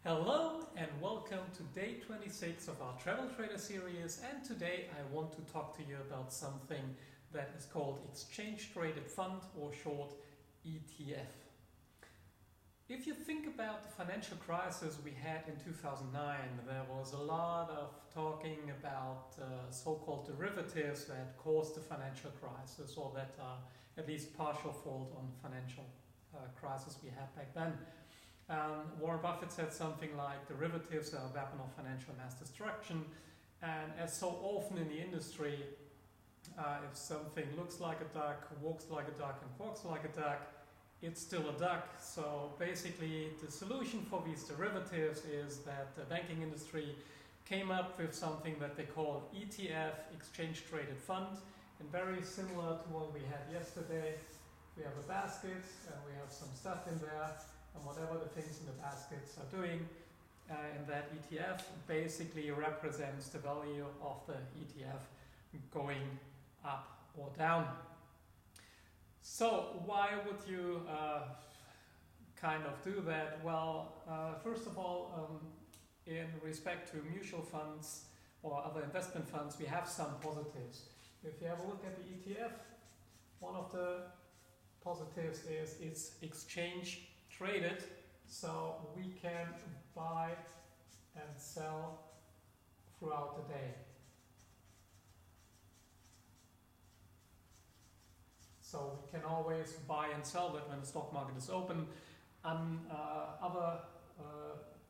Hello and welcome to day 26 of our Travel Trader series, and today I want to talk to you about something that is called Exchange Traded Fund, or short ETF. If you think about the financial crisis we had in 2009, there was a lot of talking about so-called derivatives that caused the financial crisis, or that are at least partial fault on the financial crisis we had back then. Warren Buffett said something like, derivatives are a weapon of financial mass destruction, and as so often in the industry, if something looks like a duck, walks like a duck and quacks like a duck, it's still a duck. So basically the solution for these derivatives is that the banking industry came up with something that they call ETF, Exchange Traded Fund, and very similar to what we had yesterday. We have a basket and we have some stuff in there, and whatever the things in the baskets are doing in that ETF basically represents the value of the ETF going up or down. So why would you kind of do that? Well, first of all, in respect to mutual funds or other investment funds, we have some positives. If you have a look at the ETF, one of the positives is it's exchange traded, so we can buy and sell throughout the day. So we can always buy and sell that when the stock market is open. Other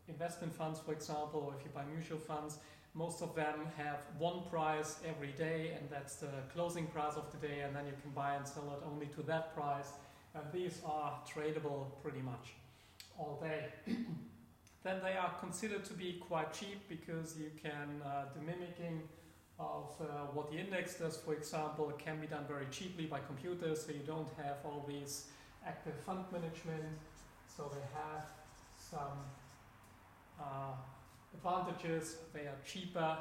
investment funds, for example, or if you buy mutual funds, most of them have one price every day, and that's the closing price of the day, and then you can buy and sell it only to that price. And these are tradable pretty much all day. Then they are considered to be quite cheap because you can, the mimicking of what the index does, for example, can be done very cheaply by computers, so you don't have all these active fund management. So they have some advantages. They are cheaper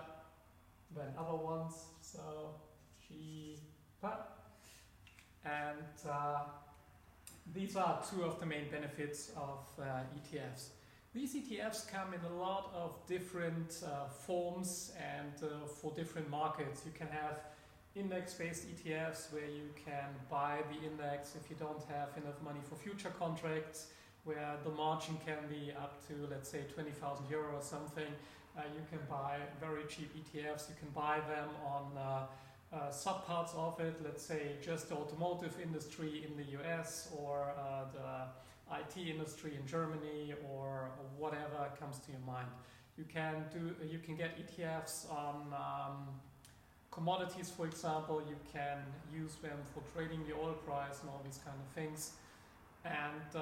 than other ones, so cheaper. And these are two of the main benefits of ETFs. These ETFs come in a lot of different forms and for different markets. You can have index-based ETFs where you can buy the index if you don't have enough money for future contracts, where the margin can be up to, let's say, 20,000 euro or something. You can buy very cheap ETFs. You can buy them on subparts of it, let's say just the automotive industry in the US, or the IT industry in Germany, or whatever comes to your mind. You can get ETFs on commodities, for example. You can use them for trading the oil price and all these kind of things, and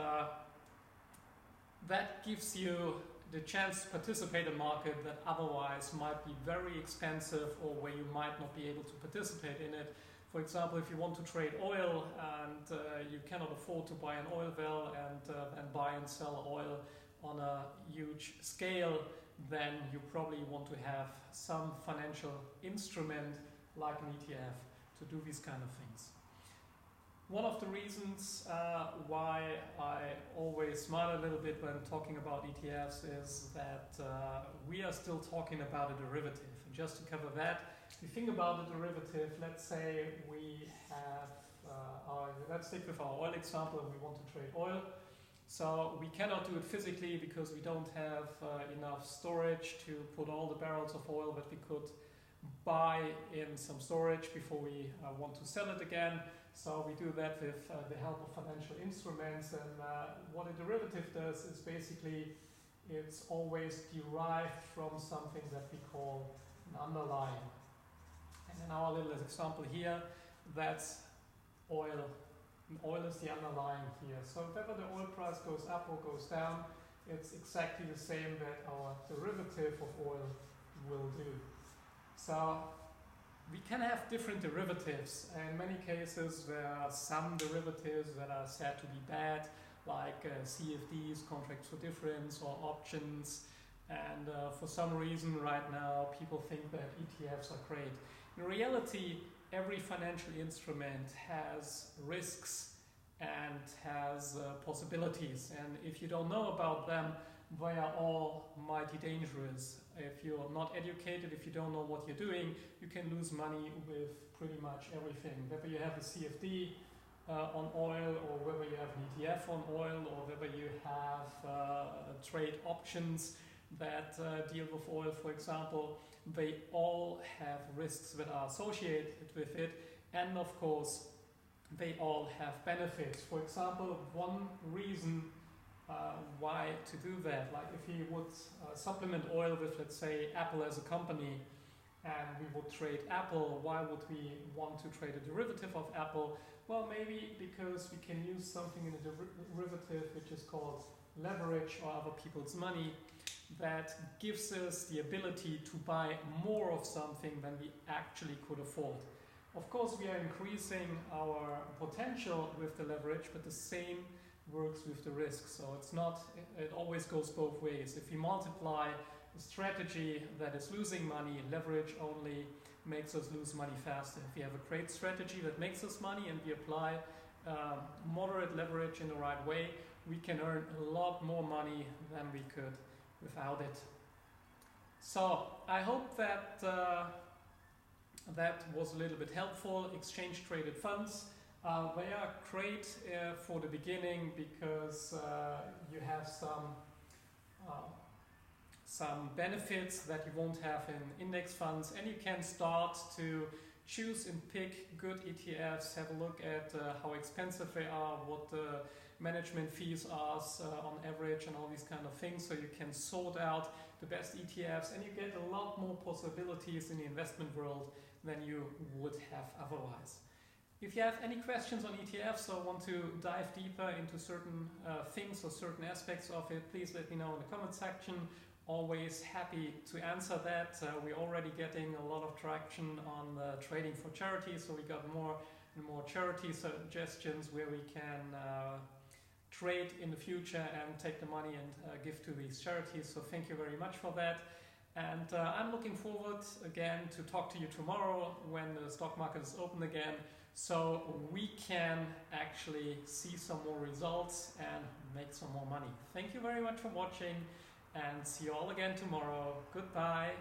that gives you the chance to participate in a market that otherwise might be very expensive, or where you might not be able to participate in it. For example, if you want to trade oil and you cannot afford to buy an oil well and buy and sell oil on a huge scale, then you probably want to have some financial instrument like an ETF to do these kind of things. One of the reasons why I always smile a little bit when talking about ETFs is that we are still talking about a derivative. And just to cover that, if you think about the derivative, let's say we have, let's stick with our oil example, and we want to trade oil. So we cannot do it physically because we don't have enough storage to put all the barrels of oil that we could buy in some storage before we want to sell it again. So we do that with the help of financial instruments, and what a derivative does is basically it's always derived from something that we call an underlying. And in our little example here, that's oil. And oil is the underlying here. So if ever the oil price goes up or goes down, it's exactly the same that our derivative of oil will do. So we can have different derivatives. In many cases, there are some derivatives that are said to be bad, like CFDs, contracts for difference, or options. And for some reason right now, people think that ETFs are great. In reality, every financial instrument has risks and has possibilities. And if you don't know about them, they are all mighty dangerous. If you're not educated, if you don't know what you're doing, you can lose money with pretty much everything. Whether you have a CFD on oil, or whether you have an ETF on oil, or whether you have trade options that deal with oil, for example, they all have risks that are associated with it, and of course they all have benefits. For example, one reason why to do that, like if you would supplement oil with, let's say, Apple as a company, and we would trade Apple, why would we want to trade a derivative of Apple? Well, maybe because we can use something in a derivative which is called leverage, or other people's money, that gives us the ability to buy more of something than we actually could afford. Of course, we are increasing our potential with the leverage, but the same works with the risk. So it's not, it always goes both ways. If we multiply a strategy that is losing money, leverage only makes us lose money faster. If we have a great strategy that makes us money and we apply moderate leverage in the right way, we can earn a lot more money than we could without it. So I hope that that was a little bit helpful. Exchange traded funds, they are great for the beginning, because you have some benefits that you won't have in index funds, and you can start to choose and pick good ETFs, have a look at how expensive they are, what the management fees are on average, and all these kind of things, so you can sort out the best ETFs, and you get a lot more possibilities in the investment world than you would have otherwise. If you have any questions on ETFs or want to dive deeper into certain things or certain aspects of it, please let me know in the comment section. Always happy to answer that. We're already getting a lot of traction on trading for charity, so we got more and more charity suggestions where we can trade in the future and take the money and give to these charities. So thank you very much for that. And I'm looking forward again to talk to you tomorrow when the stock market is open again, so we can actually see some more results and make some more money. Thank you very much for watching, and see you all again tomorrow. Goodbye.